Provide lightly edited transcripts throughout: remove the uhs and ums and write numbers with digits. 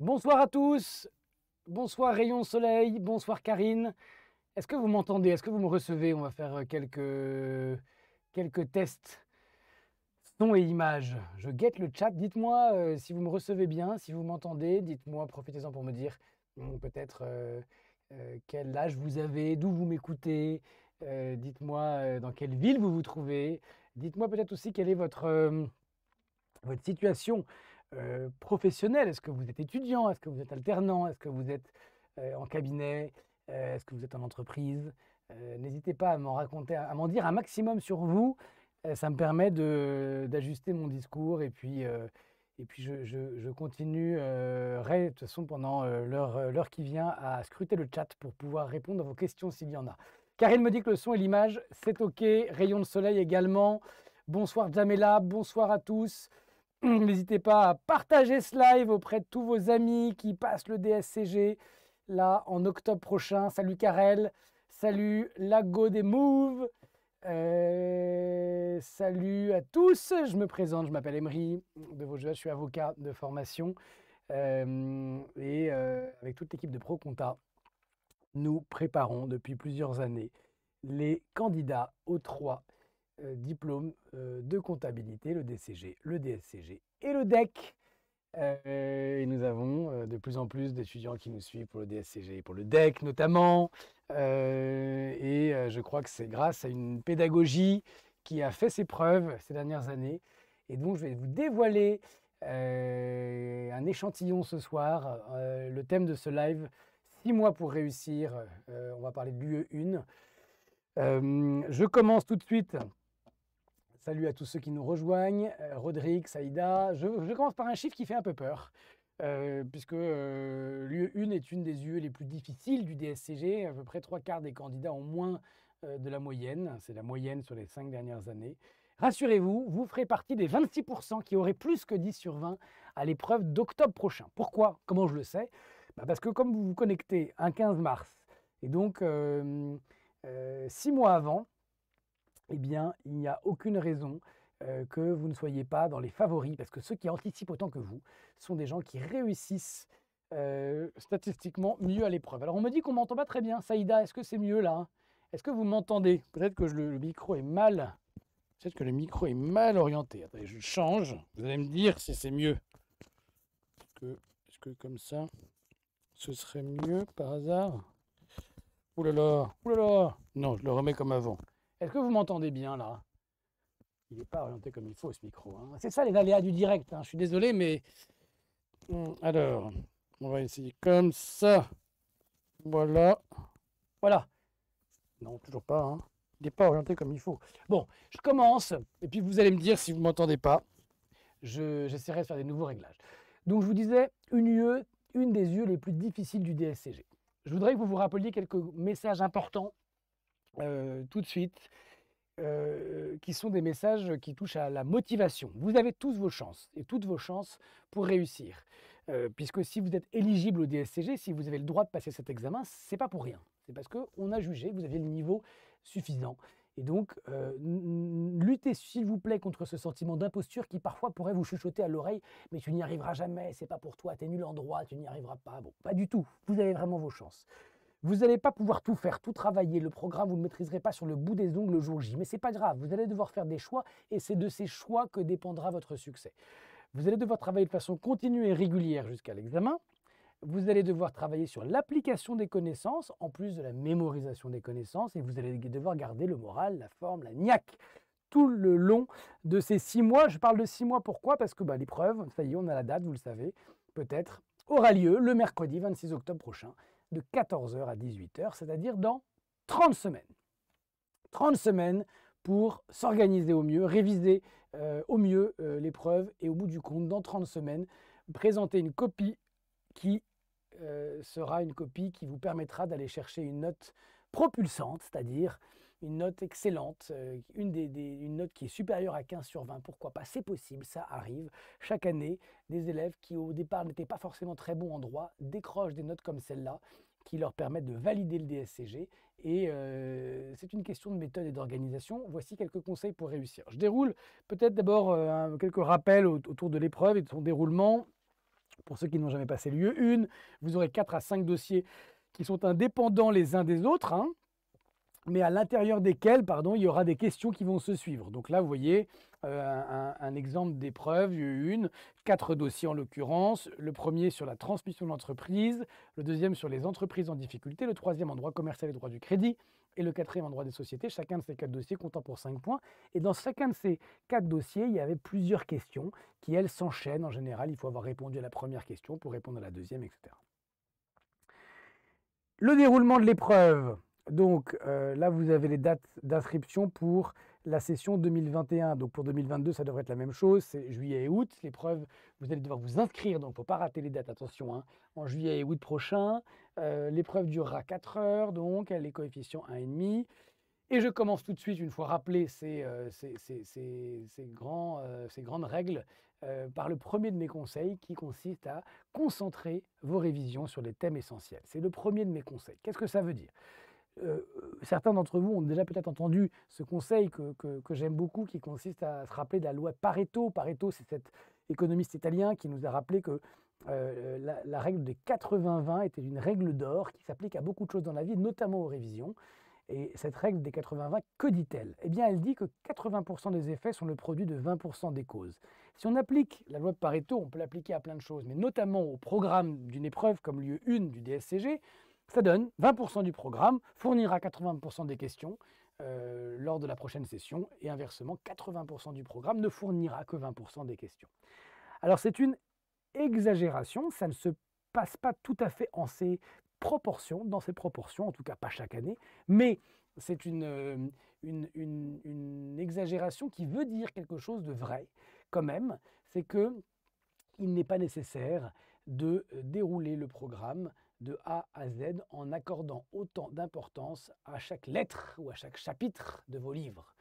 Bonsoir à tous, bonsoir Rayon de Soleil, bonsoir Karine. Est-ce que vous m'entendez? Est-ce que vous me recevez? On va faire quelques tests son et image. Je guette le chat. Dites-moi si vous me recevez bien, si vous m'entendez. Dites-moi, profitez-en pour me dire peut-être quel âge vous avez, d'où vous m'écoutez. Dites-moi dans quelle ville vous vous trouvez. Dites-moi peut-être aussi quelle est votre situation professionnelle. Est-ce que vous êtes étudiant? Est-ce que vous êtes alternant? Est-ce que vous êtes en cabinet? Est-ce que vous êtes en entreprise? N'hésitez pas à m'en raconter, à m'en dire un maximum sur vous. Ça me permet d'ajuster mon discours et puis je continuerai de toute façon pendant l'heure qui vient à scruter le chat pour pouvoir répondre à vos questions s'il y en a. Karine me dit que le son et l'image, c'est OK. Rayon de soleil également. Bonsoir Jamela, bonsoir à tous. N'hésitez pas à partager ce live auprès de tous vos amis qui passent le DSCG là en octobre prochain. Salut Karel, salut Lago des Moves, salut à tous. Je me présente, je m'appelle Emery de Vosges, je suis avocat de formation avec toute l'équipe de ProConta, nous préparons depuis plusieurs années les candidats aux trois diplôme de comptabilité, le DCG, le DSCG et le DEC. Et nous avons de plus en plus d'étudiants qui nous suivent pour le DSCG et pour le DEC notamment. Je crois que c'est grâce à une pédagogie qui a fait ses preuves ces dernières années. Et donc, je vais vous dévoiler un échantillon ce soir. Le thème de ce live, 6 mois pour réussir. On va parler de l'UE1. Je commence tout de suite. Salut à tous ceux qui nous rejoignent, Rodrigue, Saïda. Je commence par un chiffre qui fait un peu peur, puisque l'UE1 est une des UE les plus difficiles du DSCG. À peu près 3/4 des candidats ont moins de la moyenne. C'est la moyenne sur les 5 dernières années. Rassurez-vous, vous ferez partie des 26% qui auraient plus que 10 sur 20 à l'épreuve d'octobre prochain. Pourquoi? Comment je le sais? Parce que comme vous vous connectez un 15 mars, et donc 6 mois avant, eh bien, il n'y a aucune raison que vous ne soyez pas dans les favoris, parce que ceux qui anticipent autant que vous sont des gens qui réussissent statistiquement mieux à l'épreuve. Alors, on me dit qu'on ne m'entend pas très bien. Saïda, est-ce que c'est mieux là? Est-ce que vous m'entendez? Peut-être que le micro est mal. Peut-être que le micro est mal orienté. Attendez, je change. Vous allez me dire si c'est mieux. Est-ce que comme ça, ce serait mieux par hasard? Ouh là là, ouh là là. Non, je le remets comme avant. Est-ce que vous m'entendez bien là? Il n'est pas orienté comme il faut ce micro. Hein. C'est ça les aléas du direct. Hein. Je suis désolé, mais alors, on va essayer comme ça. Voilà. Voilà. Non, toujours pas. Hein. Il n'est pas orienté comme il faut. Bon, je commence. Et puis vous allez me dire si vous ne m'entendez pas. J'essaierai de faire des nouveaux réglages. Donc je vous disais, une des UE les plus difficiles du DSCG. Je voudrais que vous vous rappeliez quelques messages importants tout de suite. Qui sont des messages qui touchent à la motivation. Vous avez tous vos chances et toutes vos chances pour réussir. Puisque si vous êtes éligible au DSCG, si vous avez le droit de passer cet examen, c'est pas pour rien. C'est parce qu'on a jugé que vous aviez le niveau suffisant. Et donc, luttez s'il vous plaît contre ce sentiment d'imposture qui parfois pourrait vous chuchoter à l'oreille, mais tu n'y arriveras jamais, c'est pas pour toi, tu es nul en droit, tu n'y arriveras pas. Bon, pas du tout. Vous avez vraiment vos chances. Vous n'allez pas pouvoir tout faire, tout travailler. Le programme, vous ne le maîtriserez pas sur le bout des ongles le jour J. Mais ce n'est pas grave, vous allez devoir faire des choix et c'est de ces choix que dépendra votre succès. Vous allez devoir travailler de façon continue et régulière jusqu'à l'examen. Vous allez devoir travailler sur l'application des connaissances, en plus de la mémorisation des connaissances. Et vous allez devoir garder le moral, la forme, la niaque tout le long de ces 6 mois. Je parle de 6 mois, pourquoi? Parce que l'épreuve, ça y est, on a la date, vous le savez, peut-être, aura lieu le mercredi 26 octobre prochain, de 14h à 18h, c'est-à-dire dans 30 semaines. 30 semaines pour s'organiser au mieux, réviser au mieux l'épreuve et au bout du compte, dans 30 semaines, présenter une copie qui sera une copie qui vous permettra d'aller chercher une note propulsante, c'est-à-dire une note excellente, une note qui est supérieure à 15 sur 20. Pourquoi pas? C'est possible, ça arrive. Chaque année, des élèves qui au départ n'étaient pas forcément très bons en droit décrochent des notes comme celle-là qui leur permettent de valider le DSCG. Et c'est une question de méthode et d'organisation. Voici quelques conseils pour réussir. Je déroule peut-être d'abord quelques rappels autour de l'épreuve et de son déroulement. Pour ceux qui n'ont jamais passé l'UE1, vous aurez 4 à 5 dossiers qui sont indépendants les uns des autres, hein, mais à l'intérieur desquels, pardon, il y aura des questions qui vont se suivre. Donc là, vous voyez un exemple d'épreuve, UE1, 4 dossiers en l'occurrence. Le premier sur la transmission d'entreprise, le deuxième sur les entreprises en difficulté, le troisième en droit commercial et droit du crédit, et le quatrième en droit des sociétés. Chacun de ces 4 dossiers comptant pour 5 points. Et dans chacun de ces 4 dossiers, il y avait plusieurs questions qui, elles, s'enchaînent. En général, il faut avoir répondu à la première question pour répondre à la deuxième, etc. Le déroulement de l'épreuve. Donc là, vous avez les dates d'inscription pour la session 2021. Donc pour 2022, ça devrait être la même chose, c'est juillet et août. L'épreuve, vous allez devoir vous inscrire, donc il ne faut pas rater les dates, attention, hein, en juillet et août prochain. L'épreuve durera 4 heures, donc les coefficients 1,5. Et je commence tout de suite, une fois rappelé ces grandes règles, par le premier de mes conseils qui consiste à concentrer vos révisions sur les thèmes essentiels. C'est le premier de mes conseils. Qu'est-ce que ça veut dire ? Certains d'entre vous ont déjà peut-être entendu ce conseil que j'aime beaucoup, qui consiste à se rappeler de la loi Pareto. Pareto, c'est cet économiste italien qui nous a rappelé que la règle des 80-20 était une règle d'or qui s'applique à beaucoup de choses dans la vie, notamment aux révisions. Et cette règle des 80-20, que dit-elle? Eh bien, elle dit que 80% des effets sont le produit de 20% des causes. Si on applique la loi de Pareto, on peut l'appliquer à plein de choses, mais notamment au programme d'une épreuve comme l'UE1 du DSCG, ça donne 20% du programme fournira 80% des questions lors de la prochaine session, et inversement, 80% du programme ne fournira que 20% des questions. Alors c'est une exagération, ça ne se passe pas tout à fait en ces proportions, dans ces proportions, en tout cas pas chaque année, mais c'est une exagération qui veut dire quelque chose de vrai quand même, c'est que il n'est pas nécessaire de dérouler le programme de A à Z en accordant autant d'importance à chaque lettre ou à chaque chapitre de vos livres,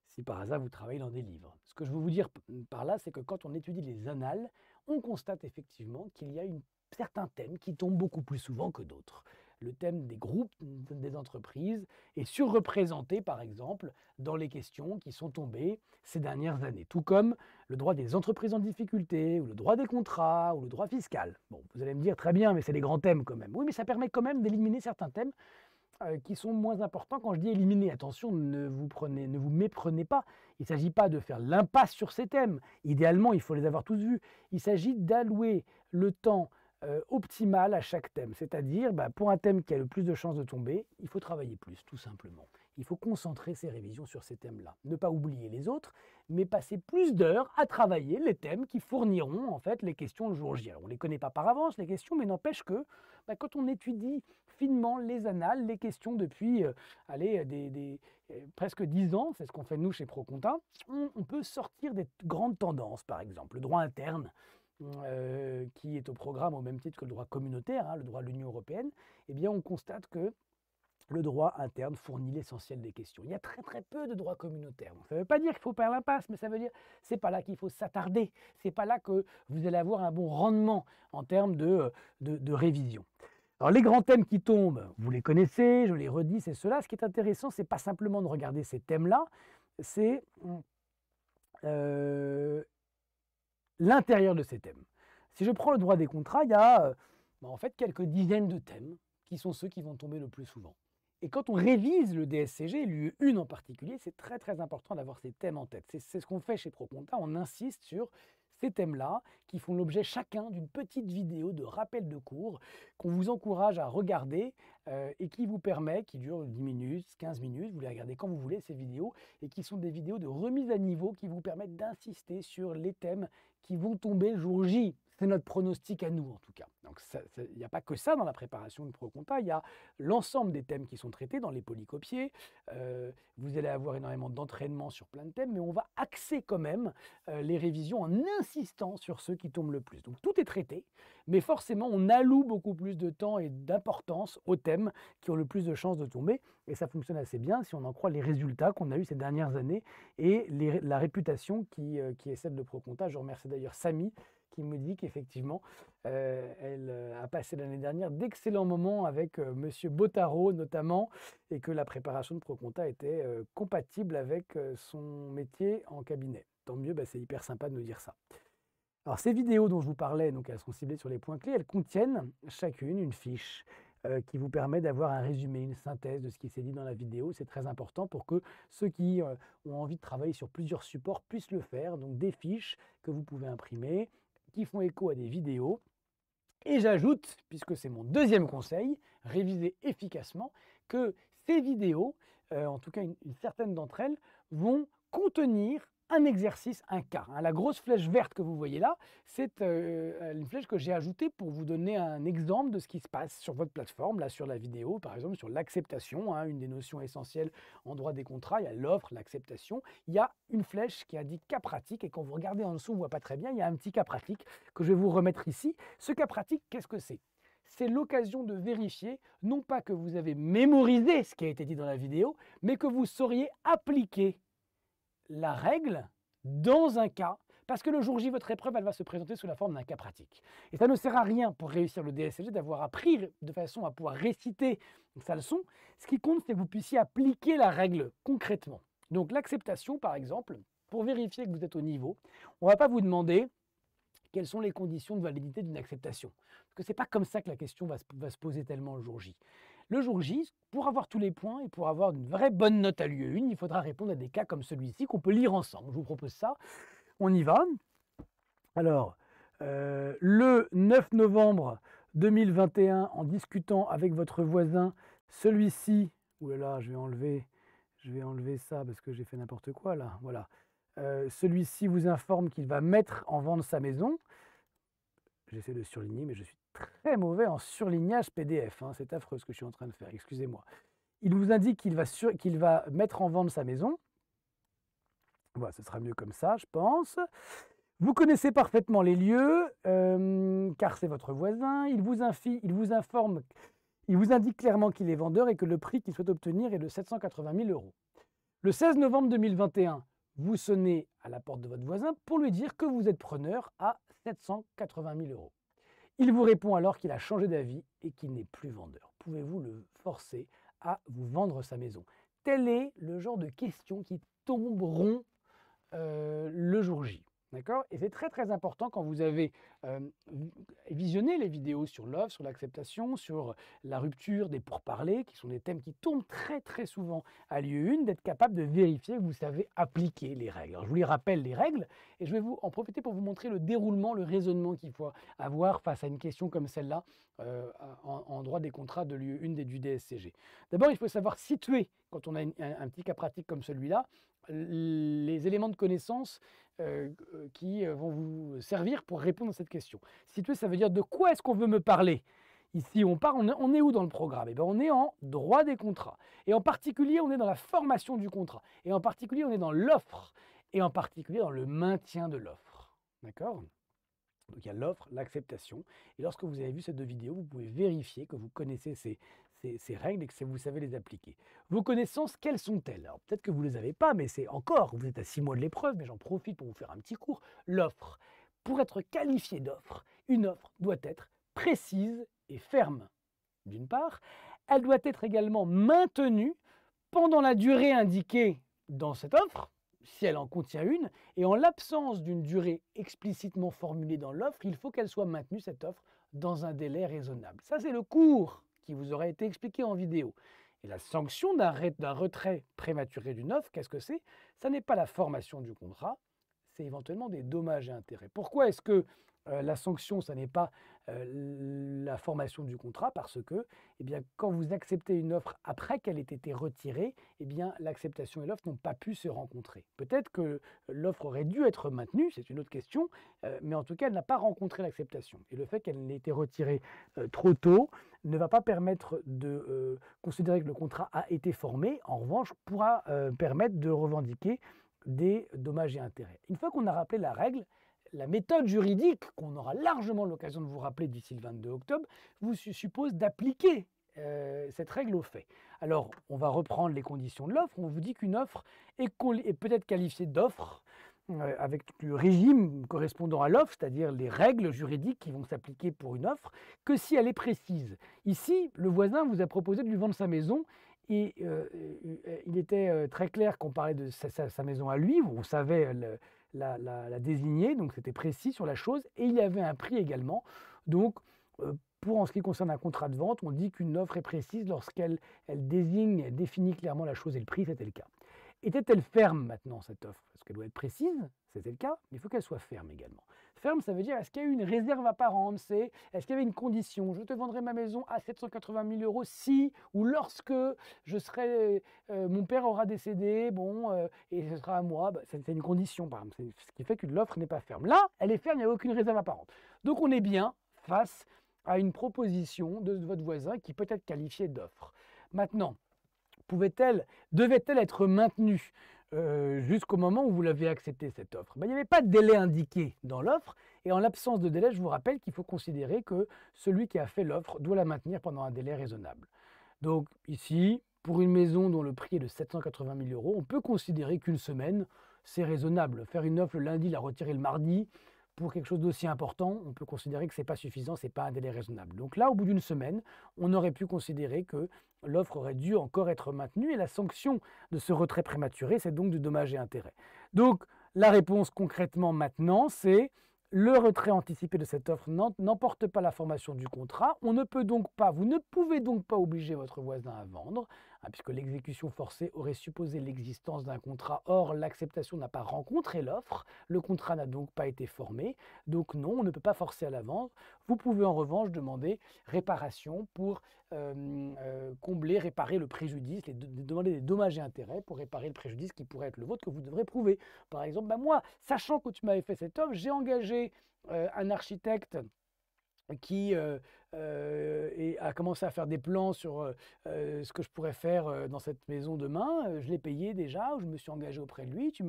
si par hasard vous travaillez dans des livres. Ce que je veux vous dire par là, c'est que quand on étudie les annales, on constate effectivement qu'il y a certains thèmes qui tombent beaucoup plus souvent que d'autres. Le thème des groupes, des entreprises, est surreprésenté, par exemple, dans les questions qui sont tombées ces dernières années. Tout comme le droit des entreprises en difficulté, ou le droit des contrats, ou le droit fiscal. Bon, vous allez me dire, très bien, mais c'est les grands thèmes quand même. Oui, mais ça permet quand même d'éliminer certains thèmes qui sont moins importants. Quand je dis éliminer, attention, ne vous méprenez pas. Il ne s'agit pas de faire l'impasse sur ces thèmes. Idéalement, il faut les avoir tous vus. Il s'agit d'allouer le temps optimal à chaque thème. C'est-à-dire, pour un thème qui a le plus de chances de tomber, il faut travailler plus, tout simplement. Il faut concentrer ses révisions sur ces thèmes-là. Ne pas oublier les autres, mais passer plus d'heures à travailler les thèmes qui fourniront en fait les questions le jour J. Alors, on ne les connaît pas par avance, les questions, mais n'empêche que quand on étudie finement les annales, les questions depuis presque 10 ans, c'est ce qu'on fait nous chez ProConta, on peut sortir des grandes tendances, par exemple. Le droit interne, qui est au programme au même titre que le droit communautaire, hein, le droit de l'Union européenne, eh bien on constate que le droit interne fournit l'essentiel des questions. Il y a très très peu de droit communautaire. Donc, ça ne veut pas dire qu'il faut faire l'impasse, mais ça veut dire que ce n'est pas là qu'il faut s'attarder. Ce n'est pas là que vous allez avoir un bon rendement en termes de révision. Alors les grands thèmes qui tombent, vous les connaissez, je les redis, c'est cela. Ce qui est intéressant, ce n'est pas simplement de regarder ces thèmes-là, c'est l'intérieur de ces thèmes. Si je prends le droit des contrats, il y a en fait quelques dizaines de thèmes qui sont ceux qui vont tomber le plus souvent. Et quand on révise le DSCG, l'UE1 en particulier, c'est très très important d'avoir ces thèmes en tête. C'est ce qu'on fait chez ProConta, on insiste sur ces thèmes-là qui font l'objet chacun d'une petite vidéo de rappel de cours qu'on vous encourage à regarder et qui vous permet, qui dure 10 minutes, 15 minutes, vous les regardez quand vous voulez ces vidéos, et qui sont des vidéos de remise à niveau qui vous permettent d'insister sur les thèmes qui vont tomber le jour J. C'est notre pronostic à nous en tout cas. Donc il n'y a pas que ça dans la préparation de ProConta, il y a l'ensemble des thèmes qui sont traités dans les polycopiés. Vous allez avoir énormément d'entraînement sur plein de thèmes, mais on va axer quand même les révisions en insistant sur ceux qui tombent le plus. Donc tout est traité, mais forcément on alloue beaucoup plus de temps et d'importance aux thèmes qui ont le plus de chances de tomber, et ça fonctionne assez bien si on en croit les résultats qu'on a eu ces dernières années et la réputation qui est celle de ProConta. Je remercie d'ailleurs Samy qui me dit qu'effectivement, elle a passé l'année dernière d'excellents moments avec Monsieur Bottaro notamment, et que la préparation de ProConta était compatible avec son métier en cabinet. Tant mieux, c'est hyper sympa de nous dire ça. Alors ces vidéos dont je vous parlais, donc elles sont ciblées sur les points clés, elles contiennent chacune une fiche qui vous permet d'avoir un résumé, une synthèse de ce qui s'est dit dans la vidéo. C'est très important pour que ceux qui ont envie de travailler sur plusieurs supports puissent le faire. Donc des fiches que vous pouvez imprimer, qui font écho à des vidéos. Et j'ajoute, puisque c'est mon deuxième conseil, réviser efficacement, que ces vidéos, en tout cas une certaine d'entre elles, vont contenir un exercice, un cas. La grosse flèche verte que vous voyez là, c'est une flèche que j'ai ajoutée pour vous donner un exemple de ce qui se passe sur votre plateforme, là sur la vidéo, par exemple sur l'acceptation, une des notions essentielles en droit des contrats, il y a l'offre, l'acceptation, il y a une flèche qui indique cas pratique, et quand vous regardez en dessous, on ne voit pas très bien, il y a un petit cas pratique que je vais vous remettre ici. Ce cas pratique, qu'est-ce que c'est? C'est l'occasion de vérifier, non pas que vous avez mémorisé ce qui a été dit dans la vidéo, mais que vous sauriez appliquer la règle dans un cas, parce que le jour J, votre épreuve, elle va se présenter sous la forme d'un cas pratique. Et ça ne sert à rien pour réussir le DSCG d'avoir appris de façon à pouvoir réciter sa leçon. Ce qui compte, c'est que vous puissiez appliquer la règle concrètement. Donc l'acceptation, par exemple, pour vérifier que vous êtes au niveau, on ne va pas vous demander quelles sont les conditions de validité d'une acceptation. Parce que ce n'est pas comme ça que la question va se poser tellement le jour J. Le jour J, pour avoir tous les points et pour avoir une vraie bonne note à l'UE1, il faudra répondre à des cas comme celui-ci qu'on peut lire ensemble. Je vous propose ça. On y va. Alors, le 9 novembre 2021, en discutant avec votre voisin, celui-ci, oulala, je vais enlever ça parce que j'ai fait n'importe quoi là, voilà. Celui-ci vous informe qu'il va mettre en vente sa maison. J'essaie de surligner, mais je suis très mauvais en surlignage PDF. C'est affreux ce que je suis en train de faire, excusez-moi. Il vous indique qu'il va mettre en vente sa maison. Voilà, ce sera mieux comme ça, je pense. Vous connaissez parfaitement les lieux, car c'est votre voisin. Il vous informe, il vous indique clairement qu'il est vendeur et que le prix qu'il souhaite obtenir est de 780 000 €. Le 16 novembre 2021, vous sonnez à la porte de votre voisin pour lui dire que vous êtes preneur à 780 000 €. Il vous répond alors qu'il a changé d'avis et qu'il n'est plus vendeur. Pouvez-vous le forcer à vous vendre sa maison? Tel est le genre de questions qui tomberont le jour J. D'accord? Et c'est très très important quand vous avez visionné les vidéos sur l'offre, sur l'acceptation, sur la rupture, des pourparlers, qui sont des thèmes qui tombent très très souvent à l'UE1, d'être capable de vérifier que vous savez appliquer les règles. Alors, je vous les rappelle les règles et je vais en profiter pour vous montrer le déroulement, le raisonnement qu'il faut avoir face à une question comme celle-là en droit des contrats de l'UE1 et du DSCG. D'abord, il faut savoir situer, quand on a un petit cas pratique comme celui-là, les éléments de connaissance qui vont vous servir pour répondre à cette question. Situer, ça veut dire de quoi est-ce qu'on veut me parler? Ici, on est où dans le programme? Eh bien, on est en droit des contrats. Et en particulier, on est dans la formation du contrat. Et en particulier, on est dans l'offre. Et en particulier, dans le maintien de l'offre. D'accord? Donc, il y a l'offre, l'acceptation. Et lorsque vous avez vu ces deux vidéos, vous pouvez vérifier que vous connaissez ces règles et que vous savez les appliquer. Vos connaissances, quelles sont-elles? Alors peut-être que vous ne les avez pas, mais c'est encore, vous êtes à 6 mois de l'épreuve, mais j'en profite pour vous faire un petit cours. L'offre. Pour être qualifiée d'offre, une offre doit être précise et ferme. D'une part, elle doit être également maintenue pendant la durée indiquée dans cette offre, si elle en contient une, et en l'absence d'une durée explicitement formulée dans l'offre, il faut qu'elle soit maintenue, cette offre, dans un délai raisonnable. Ça, c'est le cours qui vous aura été expliqué en vidéo. Et la sanction d'un retrait prématuré d'une offre, qu'est-ce que c'est? Ça n'est pas la formation du contrat, c'est éventuellement des dommages et intérêts. Pourquoi est-ce que la sanction, ça n'est pas la formation du contrat? Parce que quand vous acceptez une offre après qu'elle ait été retirée, l'acceptation et l'offre n'ont pas pu se rencontrer. Peut-être que l'offre aurait dû être maintenue, c'est une autre question, mais en tout cas, elle n'a pas rencontré l'acceptation. Et le fait qu'elle ait été retirée trop tôt ne va pas permettre de considérer que le contrat a été formé. En revanche, pourra permettre de revendiquer des dommages et intérêts. Une fois qu'on a rappelé la règle, la méthode juridique, qu'on aura largement l'occasion de vous rappeler d'ici le 22 octobre, vous suppose d'appliquer cette règle aux faits. Alors, on va reprendre les conditions de l'offre. On vous dit qu'une offre est peut-être qualifiée d'offre avec le régime correspondant à l'offre, c'est-à-dire les règles juridiques qui vont s'appliquer pour une offre, que si elle est précise. Ici, le voisin vous a proposé de lui vendre sa maison. Et il était très clair qu'on parlait de sa maison à lui, on savait la désigner, donc c'était précis sur la chose, et il y avait un prix également. Donc, pour en ce qui concerne un contrat de vente, on dit qu'une offre est précise lorsqu'elle désigne, elle définit clairement la chose et le prix, c'était le cas. Était-elle ferme maintenant, cette offre? Parce qu'elle doit être précise, c'était le cas, mais il faut qu'elle soit ferme également. Ferme, ça veut dire, est-ce qu'il y a eu une réserve apparente? Est-ce qu'il y avait une condition? Je te vendrai ma maison à 780 000 euros si ou lorsque mon père aura décédé, et ce sera à moi. C'est une condition, par exemple. Ce qui fait que l'offre n'est pas ferme. Là, elle est ferme, il n'y a aucune réserve apparente. Donc on est bien face à une proposition de votre voisin qui peut être qualifiée d'offre. Maintenant, devait-elle être maintenue jusqu'au moment où vous l'avez accepté cette offre? Il n'y avait pas de délai indiqué dans l'offre, et en l'absence de délai, je vous rappelle qu'il faut considérer que celui qui a fait l'offre doit la maintenir pendant un délai raisonnable. Donc ici, pour une maison dont le prix est de 780 000 euros, on peut considérer qu'une semaine, c'est raisonnable. Faire une offre le lundi, la retirer le mardi, pour quelque chose d'aussi important, on peut considérer que ce n'est pas suffisant, ce n'est pas un délai raisonnable. Donc là, au bout d'une semaine, on aurait pu considérer que l'offre aurait dû encore être maintenue, et la sanction de ce retrait prématuré, c'est donc du dommage et intérêt. Donc la réponse concrètement maintenant, c'est le retrait anticipé de cette offre n'emporte pas la formation du contrat. Vous ne pouvez donc pas obliger votre voisin à vendre, puisque l'exécution forcée aurait supposé l'existence d'un contrat. Or, l'acceptation n'a pas rencontré l'offre, le contrat n'a donc pas été formé. Donc non, on ne peut pas forcer à la vente. Vous pouvez en revanche demander réparation pour réparer le préjudice, demander des dommages et intérêts pour réparer le préjudice qui pourrait être le vôtre, que vous devrez prouver. Par exemple, moi, sachant que tu m'avais fait cette offre, j'ai engagé un architecte qui a commencé à faire des plans sur ce que je pourrais faire dans cette maison demain. Je l'ai payé déjà, je me suis engagé auprès de lui, tu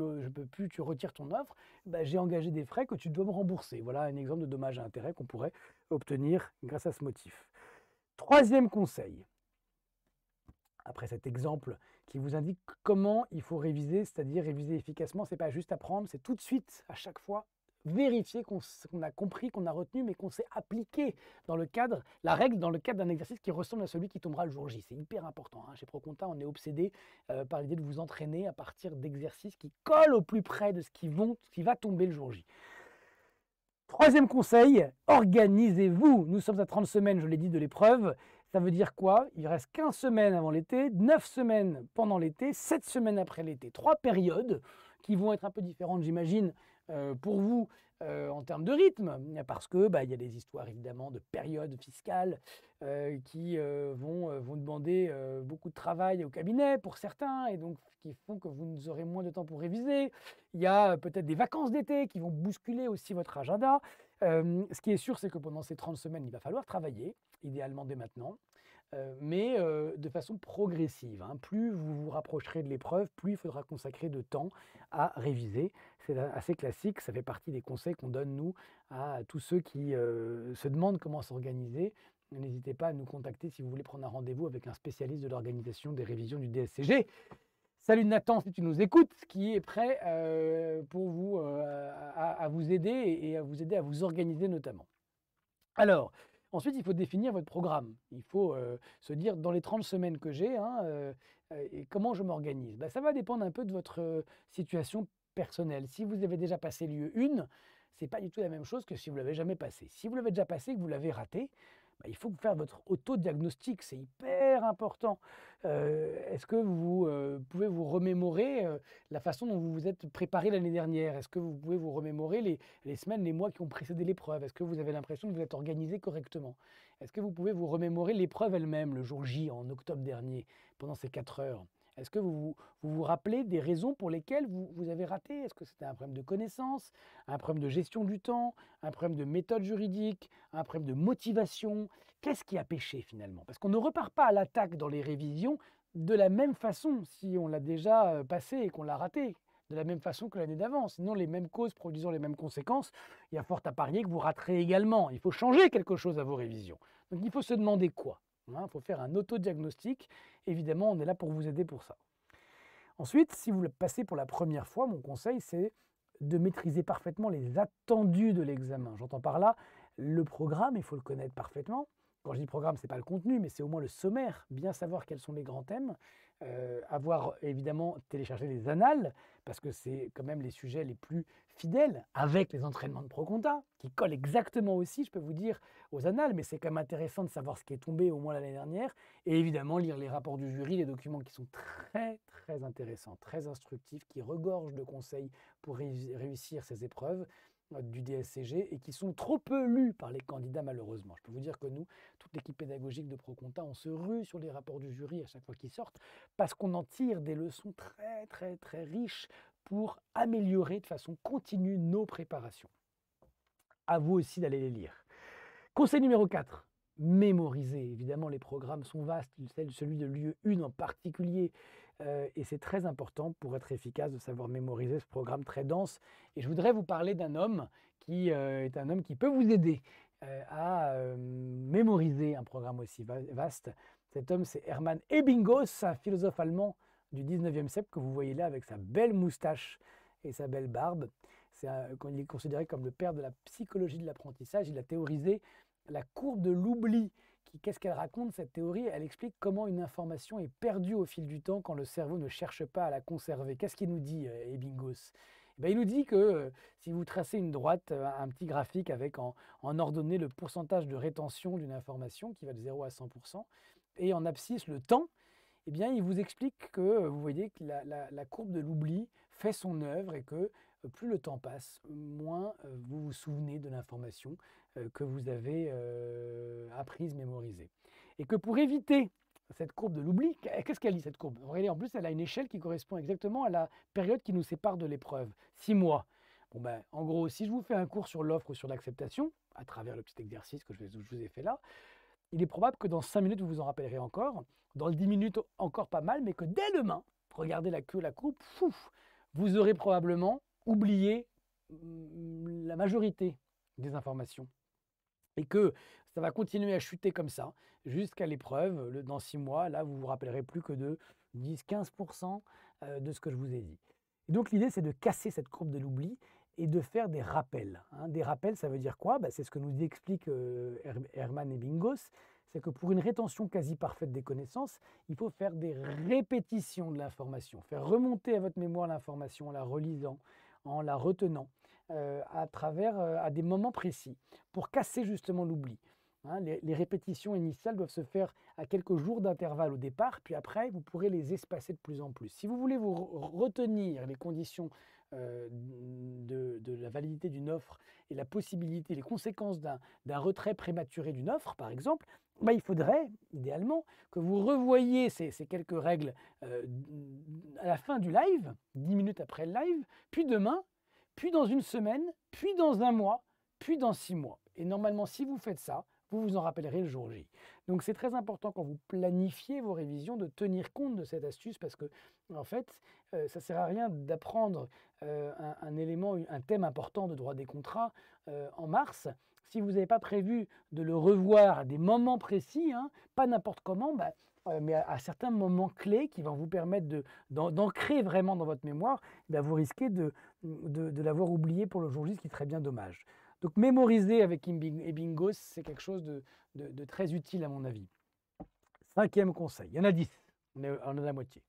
retires ton offre, j'ai engagé des frais que tu dois me rembourser. Voilà un exemple de dommage à intérêt qu'on pourrait obtenir grâce à ce motif. Troisième conseil, après cet exemple qui vous indique comment il faut réviser, c'est-à-dire réviser efficacement, c'est pas juste apprendre, c'est tout de suite, à chaque fois, vérifier qu'on a compris, qu'on a retenu, mais qu'on s'est appliqué dans le cadre, la règle dans le cadre d'un exercice qui ressemble à celui qui tombera le jour J. C'est hyper important. Chez ProConta, on est obsédé par l'idée de vous entraîner à partir d'exercices qui collent au plus près de ce qui va tomber le jour J. Troisième conseil, organisez-vous. Nous sommes à 30 semaines, je l'ai dit, de l'épreuve. Ça veut dire quoi? Il reste 15 semaines avant l'été, 9 semaines pendant l'été, 7 semaines après l'été. 3 périodes qui vont être un peu différentes, j'imagine, pour vous en termes de rythme, parce que il y a des histoires évidemment de périodes fiscales qui vont demander beaucoup de travail au cabinet pour certains, et donc qui font que vous aurez moins de temps pour réviser. Il y a peut-être des vacances d'été qui vont bousculer aussi votre agenda. Ce qui est sûr, c'est que pendant ces 30 semaines, il va falloir travailler, idéalement dès maintenant, mais de façon progressive. Plus vous vous rapprocherez de l'épreuve, plus il faudra consacrer de temps à réviser. C'est assez classique, ça fait partie des conseils qu'on donne, nous, à tous ceux qui se demandent comment s'organiser. N'hésitez pas à nous contacter si vous voulez prendre un rendez-vous avec un spécialiste de l'organisation des révisions du DSCG. Salut Nathan, si tu nous écoutes, qui est prêt pour vous, à vous aider et à vous aider à vous organiser notamment. Alors, ensuite, il faut définir votre programme. Il faut se dire, dans les 30 semaines que j'ai, comment je m'organise. Ça va dépendre un peu de votre situation personnelle. Si vous avez déjà passé l'UE 1, ce n'est pas du tout la même chose que si vous ne l'avez jamais passé. Si vous l'avez déjà passé et que vous l'avez raté, il faut faire votre auto-diagnostic, c'est hyper important. Est-ce que vous pouvez vous remémorer la façon dont vous vous êtes préparé l'année dernière? Est-ce que vous pouvez vous remémorer les semaines, les mois qui ont précédé l'épreuve? Est-ce que vous avez l'impression de vous être organisé correctement? Est-ce que vous pouvez vous remémorer l'épreuve elle-même, le jour J, en octobre dernier, pendant ces 4 heures? Est-ce que vous rappelez des raisons pour lesquelles vous avez raté? Est-ce que c'était un problème de connaissance, un problème de gestion du temps, un problème de méthode juridique, un problème de motivation? Qu'est-ce qui a péché finalement? Parce qu'on ne repart pas à l'attaque dans les révisions de la même façon si on l'a déjà passé et qu'on l'a raté, de la même façon que l'année d'avant. Sinon, les mêmes causes produisant les mêmes conséquences, il y a fort à parier que vous raterez également. Il faut changer quelque chose à vos révisions. Donc il faut se demander quoi? Il faut faire un autodiagnostic. Évidemment, on est là pour vous aider pour ça. Ensuite, si vous le passez pour la première fois, mon conseil, c'est de maîtriser parfaitement les attendus de l'examen. J'entends par là le programme, il faut le connaître parfaitement, Quand je dis programme, ce n'est pas le contenu, mais c'est au moins le sommaire, bien savoir quels sont les grands thèmes, avoir évidemment téléchargé les annales, parce que c'est quand même les sujets les plus fidèles, avec les entraînements de ProConta, qui collent exactement aussi, je peux vous dire, aux annales, mais c'est quand même intéressant de savoir ce qui est tombé au moins l'année dernière, et évidemment lire les rapports du jury, les documents qui sont très très intéressants, très instructifs, qui regorgent de conseils pour réussir ces épreuves du DSCG et qui sont trop peu lus par les candidats malheureusement. Je peux vous dire que nous, toute l'équipe pédagogique de ProConta, on se rue sur les rapports du jury à chaque fois qu'ils sortent parce qu'on en tire des leçons très très très riches pour améliorer de façon continue nos préparations. À vous aussi d'aller les lire. Conseil numéro 4, mémoriser. Évidemment, les programmes sont vastes, celui de l'UE1 en particulier, et c'est très important pour être efficace de savoir mémoriser ce programme très dense. Et je voudrais vous parler d'un homme qui est un homme qui peut vous aider à mémoriser un programme aussi vaste. Cet homme, c'est Hermann Ebbinghaus, un philosophe allemand du 19e siècle que vous voyez là avec sa belle moustache et sa belle barbe. Il est considéré comme le père de la psychologie de l'apprentissage. Il a théorisé la courbe de l'oubli. Qu'est-ce qu'elle raconte, cette théorie? Elle explique comment une information est perdue au fil du temps quand le cerveau ne cherche pas à la conserver. Qu'est-ce qu'il nous dit, Ebbinghaus? Il nous dit que si vous tracez une droite, un petit graphique avec en ordonnée le pourcentage de rétention d'une information qui va de 0 à 100%, et en abscisse le temps, il vous explique que vous voyez que la courbe de l'oubli fait son œuvre et que plus le temps passe, moins vous vous souvenez de l'information que vous avez apprise, mémorisée. Et que pour éviter cette courbe de l'oubli, qu'est-ce qu'elle dit cette courbe? Regardez, en plus, elle a une échelle qui correspond exactement à la période qui nous sépare de l'épreuve, 6 mois. En gros, si je vous fais un cours sur l'offre ou sur l'acceptation, à travers le petit exercice que je vous ai fait là, il est probable que dans 5 minutes, vous vous en rappellerez encore, dans 10 minutes, encore pas mal, mais que dès demain, regardez la courbe, vous aurez probablement oublié la majorité des informations. Et que ça va continuer à chuter comme ça jusqu'à l'épreuve. Dans 6 mois, là, vous vous rappellerez plus que de 10-15% de ce que je vous ai dit. Et donc, l'idée, c'est de casser cette courbe de l'oubli et de faire des rappels. Des rappels, ça veut dire quoi? C'est ce que nous explique Hermann Ebbinghaus. C'est que pour une rétention quasi parfaite des connaissances, il faut faire des répétitions de l'information, faire remonter à votre mémoire l'information en la relisant, en la retenant, à des moments précis, pour casser justement l'oubli. Les répétitions initiales doivent se faire à quelques jours d'intervalle au départ, puis après, vous pourrez les espacer de plus en plus. Si vous voulez vous retenir les conditions de la validité d'une offre et la possibilité, les conséquences d'un retrait prématuré d'une offre, par exemple, il faudrait, idéalement, que vous revoyiez ces quelques règles à la fin du live, 10 minutes après le live, puis demain, puis dans une semaine, puis dans un mois, puis dans 6 mois. Et normalement, si vous faites ça, vous vous en rappellerez le jour J. Donc c'est très important quand vous planifiez vos révisions de tenir compte de cette astuce parce que en fait, ça ne sert à rien d'apprendre un thème important de droit des contrats en mars si vous n'avez pas prévu de le revoir à des moments précis, pas n'importe comment, mais à certains moments clés qui vont vous permettre d'ancrer vraiment dans votre mémoire, vous risquez de l'avoir oublié pour le jour J, ce qui serait bien dommage. Donc mémoriser avec Ebbinghaus, c'est quelque chose de très utile à mon avis. 5e conseil, il y en a 10, on est à la moitié.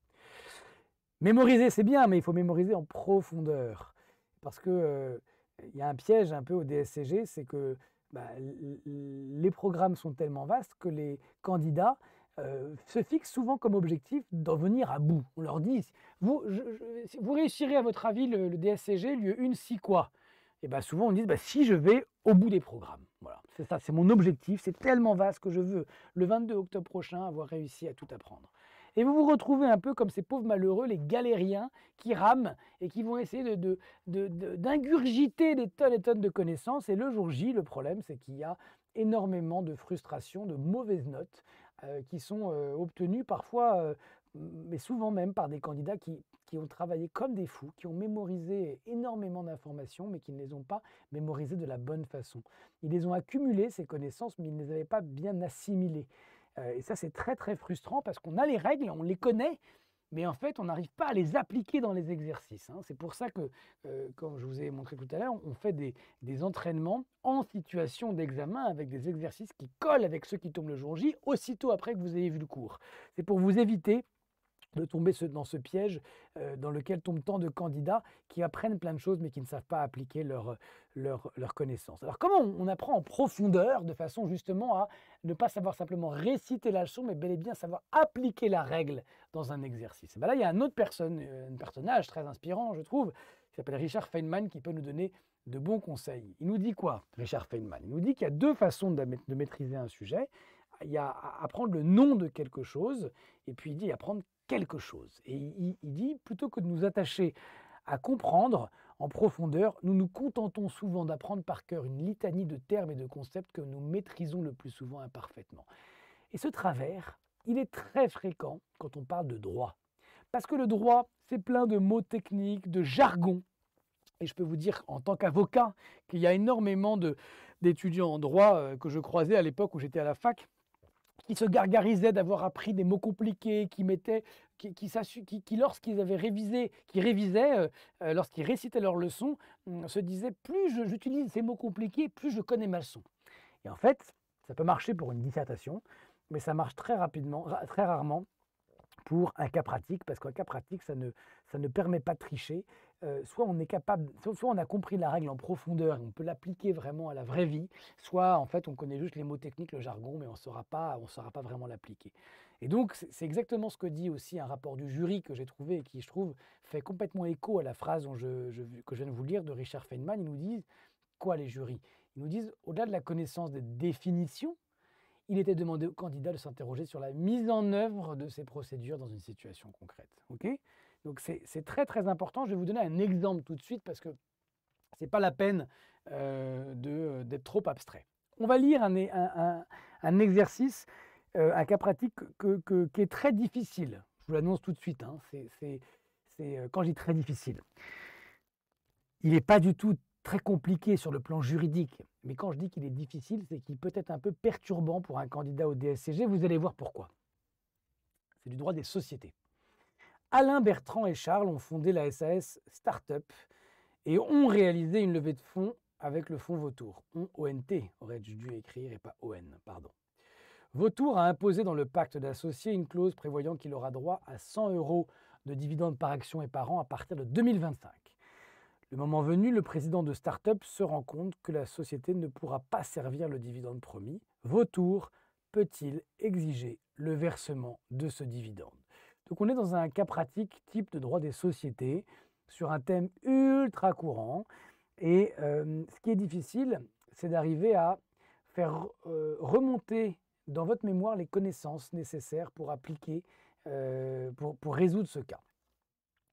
Mémoriser, c'est bien, mais il faut mémoriser en profondeur. Parce qu'il y a un piège un peu au DSCG, c'est que les programmes sont tellement vastes que les candidats se fixent souvent comme objectif d'en venir à bout. On leur dit, vous réussirez à votre avis le DSCG, lieu 1, si quoi? Et souvent on dit, si je vais au bout des programmes. Voilà, c'est ça, c'est mon objectif, c'est tellement vaste que je veux, le 22 octobre prochain, avoir réussi à tout apprendre. Et vous vous retrouvez un peu comme ces pauvres malheureux, les galériens qui rament et qui vont essayer d'ingurgiter des tonnes et tonnes de connaissances. Et le jour J, le problème, c'est qu'il y a énormément de frustrations, de mauvaises notes qui sont obtenues parfois, mais souvent même par des candidats qui ont travaillé comme des fous, qui ont mémorisé énormément d'informations, mais qui ne les ont pas mémorisées de la bonne façon. Ils les ont accumulées, ces connaissances, mais ils ne les avaient pas bien assimilées. Et ça, c'est très, très frustrant parce qu'on a les règles, on les connaît, mais en fait, on n'arrive pas à les appliquer dans les exercices, hein. C'est pour ça que, comme je vous ai montré tout à l'heure, on fait des entraînements en situation d'examen avec des exercices qui collent avec ceux qui tombent le jour J, aussitôt après que vous ayez vu le cours. C'est pour vous éviter de tomber dans ce piège dans lequel tombent tant de candidats qui apprennent plein de choses mais qui ne savent pas appliquer leurs connaissances. Alors comment on apprend en profondeur de façon justement à ne pas savoir simplement réciter la leçon mais bel et bien savoir appliquer la règle dans un exercice? Et ben là, il y a un autre un personnage très inspirant, je trouve, qui s'appelle Richard Feynman, qui peut nous donner de bons conseils. Il nous dit quoi, Richard Feynman? Il nous dit qu'il y a deux façons de maîtriser un sujet. Il y a apprendre le nom de quelque chose et puis il dit apprendre quelque chose. Et il dit, plutôt que de nous attacher à comprendre en profondeur, nous nous contentons souvent d'apprendre par cœur une litanie de termes et de concepts que nous maîtrisons le plus souvent imparfaitement. Et ce travers, il est très fréquent quand on parle de droit. Parce que le droit, c'est plein de mots techniques, de jargon. Et je peux vous dire, en tant qu'avocat, qu'il y a énormément d'étudiants en droit que je croisais à l'époque où j'étais à la fac, qui se gargarisaient d'avoir appris des mots compliqués, qui lorsqu'ils avaient révisé, lorsqu'ils récitaient leur leçon, se disaient plus j'utilise ces mots compliqués, plus je connais ma leçon. Et en fait, ça peut marcher pour une dissertation, mais ça marche très rarement pour un cas pratique, parce qu'un cas pratique, ça ne permet pas de tricher. Soit on est capable, soit on a compris la règle en profondeur et on peut l'appliquer vraiment à la vraie vie, soit en fait on connaît juste les mots techniques, le jargon, mais on ne saura pas vraiment l'appliquer. Et donc c'est exactement ce que dit aussi un rapport du jury que j'ai trouvé et qui, je trouve, fait complètement écho à la phrase que je viens de vous lire de Richard Feynman. Ils nous disent quoi, les jurys? Ils nous disent, au-delà de la connaissance des définitions, il était demandé aux candidats de s'interroger sur la mise en œuvre de ces procédures dans une situation concrète. Okay, donc c'est très très important. Je vais vous donner un exemple tout de suite parce que ce n'est pas la peine d'être trop abstrait. On va lire un exercice, un cas pratique qui est très difficile. Je vous l'annonce tout de suite, hein. Quand je dis très difficile, il n'est pas du tout très compliqué sur le plan juridique. Mais quand je dis qu'il est difficile, c'est qu'il peut être un peu perturbant pour un candidat au DSCG. Vous allez voir pourquoi. C'est du droit des sociétés. Alain, Bertrand et Charles ont fondé la SAS Startup et ont réalisé une levée de fonds avec le fonds Vautour. ONT aurais-je dû écrire et pas ON, pardon. Vautour a imposé dans le pacte d'associés une clause prévoyant qu'il aura droit à 100 € de dividendes par action et par an à partir de 2025. Le moment venu, le président de Startup se rend compte que la société ne pourra pas servir le dividende promis. Vautour peut-il exiger le versement de ce dividende? Donc on est dans un cas pratique type de droit des sociétés sur un thème ultra courant. Et ce qui est difficile, c'est d'arriver à faire remonter dans votre mémoire les connaissances nécessaires pour appliquer, pour résoudre ce cas.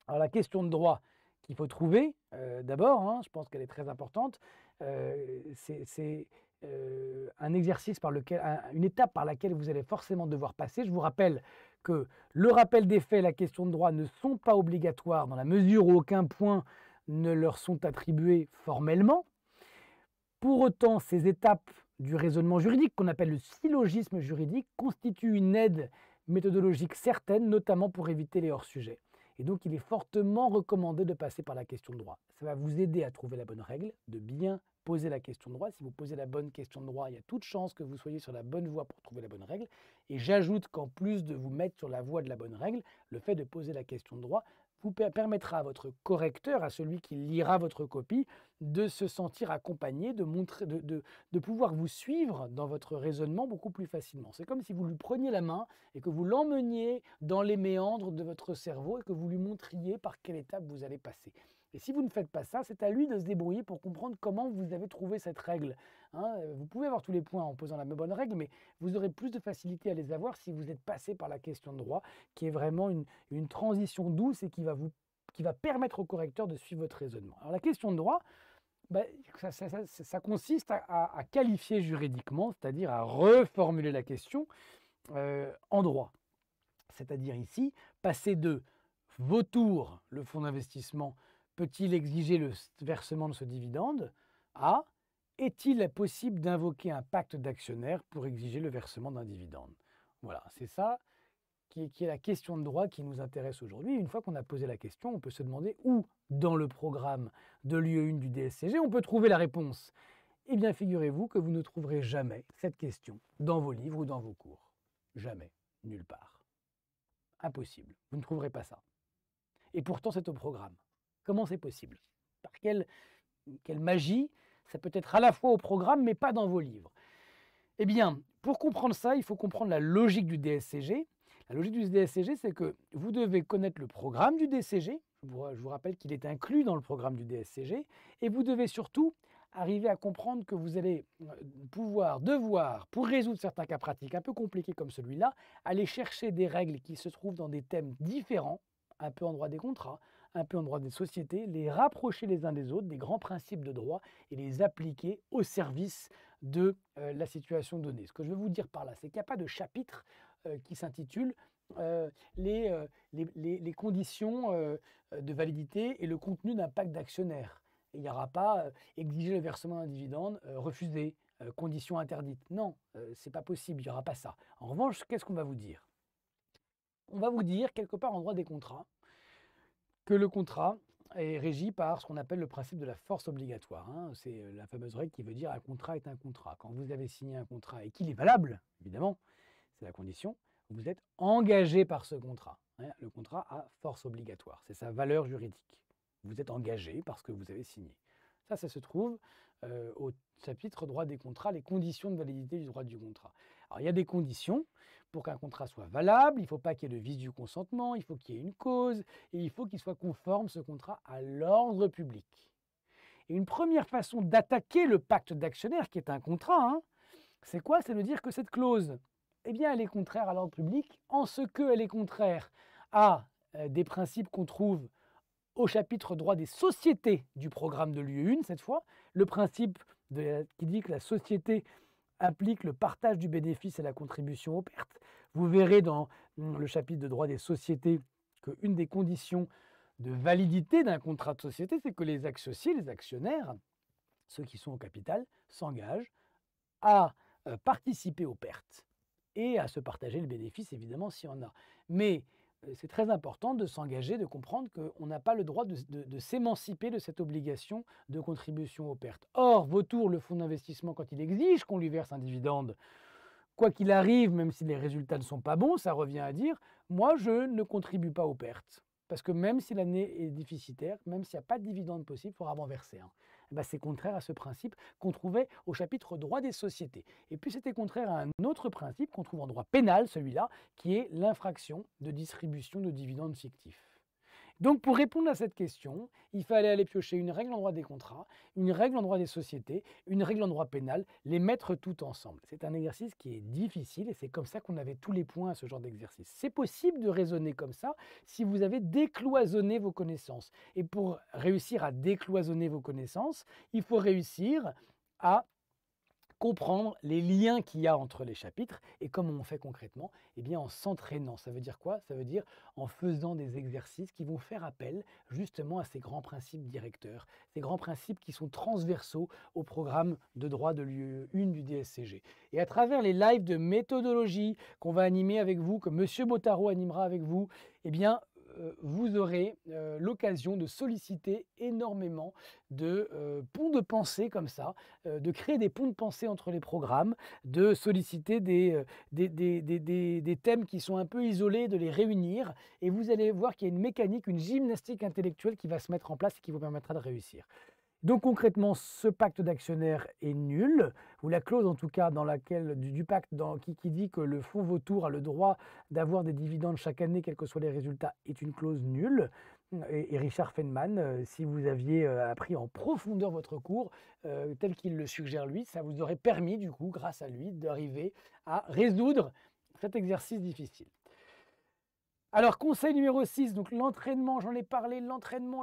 Alors la question de droit qu'il faut trouver, d'abord, hein, je pense qu'elle est très importante, c'est un exercice une étape par laquelle vous allez forcément devoir passer. Je vous rappelle que le rappel des faits et la question de droit ne sont pas obligatoires dans la mesure où aucun point ne leur sont attribués formellement. Pour autant, ces étapes du raisonnement juridique, qu'on appelle le syllogisme juridique, constituent une aide méthodologique certaine, notamment pour éviter les hors-sujets. Et donc, il est fortement recommandé de passer par la question de droit. Ça va vous aider à trouver la bonne règle, de bien poser la question de droit. Si vous posez la bonne question de droit, il y a toute chance que vous soyez sur la bonne voie pour trouver la bonne règle. Et j'ajoute qu'en plus de vous mettre sur la voie de la bonne règle, le fait de poser la question de droit vous permettra à votre correcteur, à celui qui lira votre copie, de se sentir accompagné, de pouvoir vous suivre dans votre raisonnement beaucoup plus facilement. C'est comme si vous lui preniez la main et que vous l'emmeniez dans les méandres de votre cerveau et que vous lui montriez par quelle étape vous allez passer. Et si vous ne faites pas ça, c'est à lui de se débrouiller pour comprendre comment vous avez trouvé cette règle. Hein, vous pouvez avoir tous les points en posant la bonne règle, mais vous aurez plus de facilité à les avoir si vous êtes passé par la question de droit, qui est vraiment une transition douce et qui va permettre au correcteur de suivre votre raisonnement. Alors la question de droit, ça consiste à qualifier juridiquement, c'est-à-dire à reformuler la question en droit. C'est-à-dire ici, passer de Vautour, le fonds d'investissement, peut-il exiger le versement de ce dividende à est-il possible d'invoquer un pacte d'actionnaires pour exiger le versement d'un dividende? Voilà, c'est ça qui est la question de droit qui nous intéresse aujourd'hui. Une fois qu'on a posé la question, on peut se demander où, dans le programme de l'UE1 du DSCG, on peut trouver la réponse. Eh bien, figurez-vous que vous ne trouverez jamais cette question dans vos livres ou dans vos cours. Jamais, nulle part. Impossible, vous ne trouverez pas ça. Et pourtant, c'est au programme. Comment c'est possible? Par quelle magie? Ça peut être à la fois au programme, mais pas dans vos livres. Eh bien, pour comprendre ça, il faut comprendre la logique du DSCG. La logique du DSCG, c'est que vous devez connaître le programme du DSCG. Je vous rappelle qu'il est inclus dans le programme du DSCG. Et vous devez surtout arriver à comprendre que vous allez devoir, pour résoudre certains cas pratiques un peu compliqués comme celui-là, aller chercher des règles qui se trouvent dans des thèmes différents, un peu en droit des contrats, un peu en droit des sociétés, les rapprocher les uns des autres, des grands principes de droit, et les appliquer au service de la situation donnée. Ce que je veux vous dire par là, c'est qu'il n'y a pas de chapitre qui s'intitule les conditions de validité et le contenu d'un pacte d'actionnaires. Il n'y aura pas exiger le versement d'un dividende, refuser, conditions interdites. Non, ce n'est pas possible, il n'y aura pas ça. En revanche, qu'est-ce qu'on va vous dire? On va vous dire, quelque part en droit des contrats, que le contrat est régi par ce qu'on appelle le principe de la force obligatoire. C'est la fameuse règle qui veut dire un contrat est un contrat. Quand vous avez signé un contrat et qu'il est valable, évidemment, c'est la condition, vous êtes engagé par ce contrat. Le contrat a force obligatoire, c'est sa valeur juridique. Vous êtes engagé parce que vous avez signé. Ça se trouve au chapitre droit des contrats, les conditions de validité du droit du contrat. Alors il y a des conditions pour qu'un contrat soit valable, il ne faut pas qu'il y ait de vice du consentement, il faut qu'il y ait une cause, et il faut qu'il soit conforme, ce contrat, à l'ordre public. Et une première façon d'attaquer le pacte d'actionnaires, qui est un contrat, c'est quoi? C'est de dire que cette clause, eh bien, elle est contraire à l'ordre public, en ce qu'elle est contraire à des principes qu'on trouve au chapitre droit des sociétés du programme de l'UE1, cette fois, le principe qui dit que la société implique le partage du bénéfice et la contribution aux pertes. Vous verrez dans le chapitre de droit des sociétés qu'une des conditions de validité d'un contrat de société, c'est que les associés, les actionnaires, ceux qui sont au capital, s'engagent à participer aux pertes et à se partager le bénéfice, évidemment, s'il y en a. Mais c'est très important de s'engager, de comprendre qu'on n'a pas le droit de s'émanciper de cette obligation de contribution aux pertes. Or, Vautour, le fonds d'investissement, quand il exige qu'on lui verse un dividende, quoi qu'il arrive, même si les résultats ne sont pas bons, ça revient à dire « moi, je ne contribue pas aux pertes ». Parce que même si l'année est déficitaire, même s'il n'y a pas de dividende possible, il faudra en verser un. C'est contraire à ce principe qu'on trouvait au chapitre droit des sociétés. Et puis c'était contraire à un autre principe qu'on trouve en droit pénal, celui-là, qui est l'infraction de distribution de dividendes fictifs. Donc pour répondre à cette question, il fallait aller piocher une règle en droit des contrats, une règle en droit des sociétés, une règle en droit pénal, les mettre tout ensemble. C'est un exercice qui est difficile et c'est comme ça qu'on avait tous les points à ce genre d'exercice. C'est possible de raisonner comme ça si vous avez décloisonné vos connaissances. Et pour réussir à décloisonner vos connaissances, il faut réussir à comprendre les liens qu'il y a entre les chapitres. Et comment on fait concrètement? Eh bien en s'entraînant. Ça veut dire quoi? Ça veut dire en faisant des exercices qui vont faire appel justement à ces grands principes directeurs, ces grands principes qui sont transversaux au programme de droit de l'UE1 du DSCG. Et à travers les lives de méthodologie qu'on va animer avec vous, que M. Bottaro animera avec vous, eh bien vous aurez l'occasion de solliciter énormément de ponts de pensée comme ça, de créer des ponts de pensée entre les programmes, de solliciter des thèmes qui sont un peu isolés, de les réunir, et vous allez voir qu'il y a une mécanique, une gymnastique intellectuelle qui va se mettre en place et qui vous permettra de réussir. Donc concrètement, ce pacte d'actionnaires est nul, ou la clause en tout cas dans laquelle, du pacte qui dit que le fonds Vautour a le droit d'avoir des dividendes chaque année, quels que soient les résultats, est une clause nulle. Et Richard Feynman, si vous aviez appris en profondeur votre cours, tel qu'il le suggère lui, ça vous aurait permis du coup, grâce à lui, d'arriver à résoudre cet exercice difficile. Alors, conseil numéro 6, donc l'entraînement, j'en ai parlé, l'entraînement.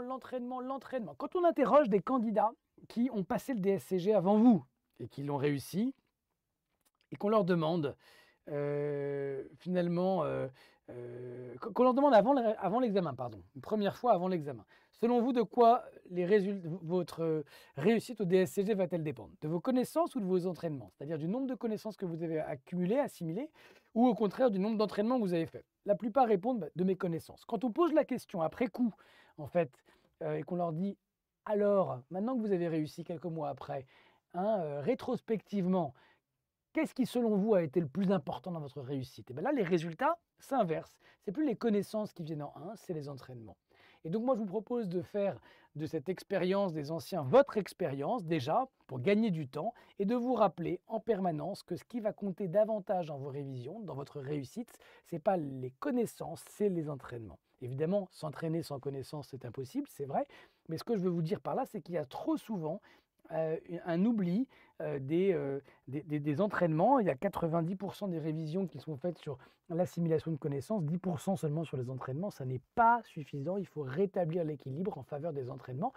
Quand on interroge des candidats qui ont passé le DSCG avant vous et qui l'ont réussi, et qu'on leur demande qu'on leur demande avant l'examen, une première fois avant l'examen, selon vous, de quoi votre réussite au DSCG va-t-elle dépendre? De vos connaissances ou de vos entraînements? C'est-à-dire du nombre de connaissances que vous avez accumulées, assimilées, ou au contraire du nombre d'entraînements que vous avez fait? La plupart répondent de mes connaissances. Quand on pose la question après coup, en fait, et qu'on leur dit alors, maintenant que vous avez réussi quelques mois après, hein, rétrospectivement, qu'est-ce qui, selon vous, a été le plus important dans votre réussite? Et bien là, les résultats s'inversent. C'est plus les connaissances qui viennent en un, c'est les entraînements. Et donc moi, je vous propose de faire de cette expérience des anciens votre expérience déjà pour gagner du temps et de vous rappeler en permanence que ce qui va compter davantage dans vos révisions, dans votre réussite, ce n'est pas les connaissances, c'est les entraînements. Évidemment, s'entraîner sans connaissance, c'est impossible, c'est vrai. Mais ce que je veux vous dire par là, c'est qu'il y a trop souvent un oubli des entraînements. Il y a 90% des révisions qui sont faites sur l'assimilation de connaissances, 10% seulement sur les entraînements. Ça n'est pas suffisant. Il faut rétablir l'équilibre en faveur des entraînements.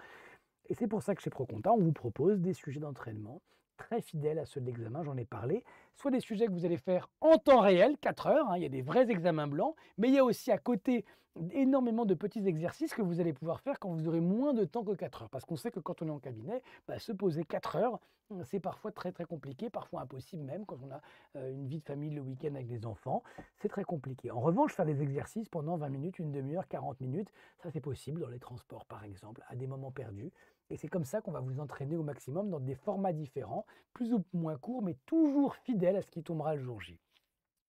Et c'est pour ça que chez ProConta, on vous propose des sujets d'entraînement très fidèles à ceux de l'examen, j'en ai parlé, soit des sujets que vous allez faire en temps réel, 4 heures, hein, il y a des vrais examens blancs, mais il y a aussi à côté énormément de petits exercices que vous allez pouvoir faire quand vous aurez moins de temps que 4 heures. Parce qu'on sait que quand on est en cabinet, se poser 4 heures, c'est parfois très très compliqué, parfois impossible même quand on a une vie de famille le week-end avec des enfants, c'est très compliqué. En revanche, faire des exercices pendant 20 minutes, une demi-heure, 40 minutes, ça c'est possible dans les transports par exemple, à des moments perdus. Et c'est comme ça qu'on va vous entraîner au maximum dans des formats différents, plus ou moins courts, mais toujours fidèles à ce qui tombera le jour J.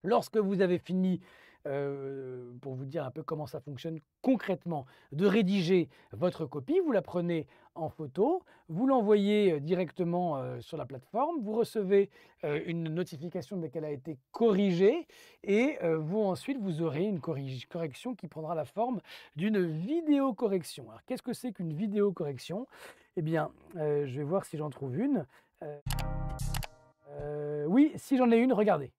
Lorsque vous avez fini, pour vous dire un peu comment ça fonctionne concrètement, de rédiger votre copie, vous la prenez en photo, vous l'envoyez directement sur la plateforme, vous recevez une notification dès qu'elle a été corrigée et vous ensuite vous aurez une correction qui prendra la forme d'une vidéo correction. Alors qu'est-ce que c'est qu'une vidéo correction? Eh bien, je vais voir si j'en trouve une. Oui, si j'en ai une, regardez.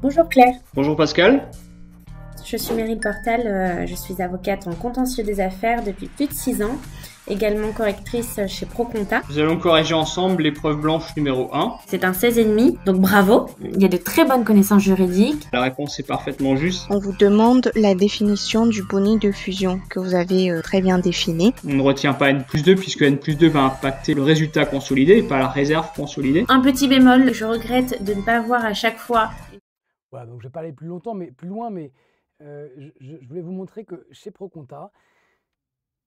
Bonjour Claire. Bonjour Pascal. Je suis Meryl Portal, je suis avocate en contentieux des affaires depuis plus de 6 ans, également correctrice chez ProConta. Nous allons corriger ensemble l'épreuve blanche numéro 1. C'est un 16,5, donc bravo. Il y a de très bonnes connaissances juridiques. La réponse est parfaitement juste. On vous demande la définition du bonus de fusion que vous avez très bien défini. On ne retient pas N+2 puisque N+2 va impacter le résultat consolidé et pas la réserve consolidée. Un petit bémol, je regrette de ne pas voir à chaque fois. Voilà, donc je vais pas aller plus loin, mais je voulais vous montrer que chez ProConta,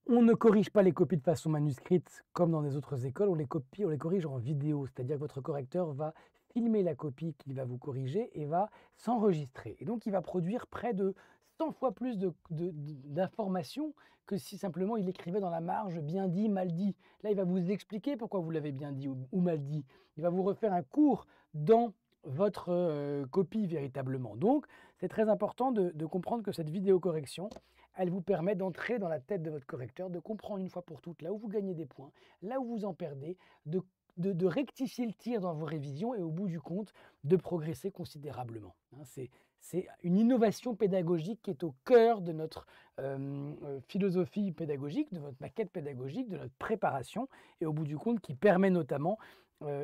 on ne corrige pas les copies de façon manuscrite comme dans les autres écoles, on les corrige en vidéo, c'est-à-dire que votre correcteur va filmer la copie qu'il va vous corriger et va s'enregistrer. Et donc il va produire près de 100 fois plus d'informations que si simplement il écrivait dans la marge bien dit, mal dit. Là, il va vous expliquer pourquoi vous l'avez bien dit ou mal dit. Il va vous refaire un cours dans votre copie véritablement. Donc, c'est très important de comprendre que cette vidéo correction, elle vous permet d'entrer dans la tête de votre correcteur, de comprendre une fois pour toutes là où vous gagnez des points, là où vous en perdez, de rectifier le tir dans vos révisions et au bout du compte, de progresser considérablement. Hein, c'est une innovation pédagogique qui est au cœur de notre philosophie pédagogique, de notre maquette pédagogique, de notre préparation et au bout du compte qui permet notamment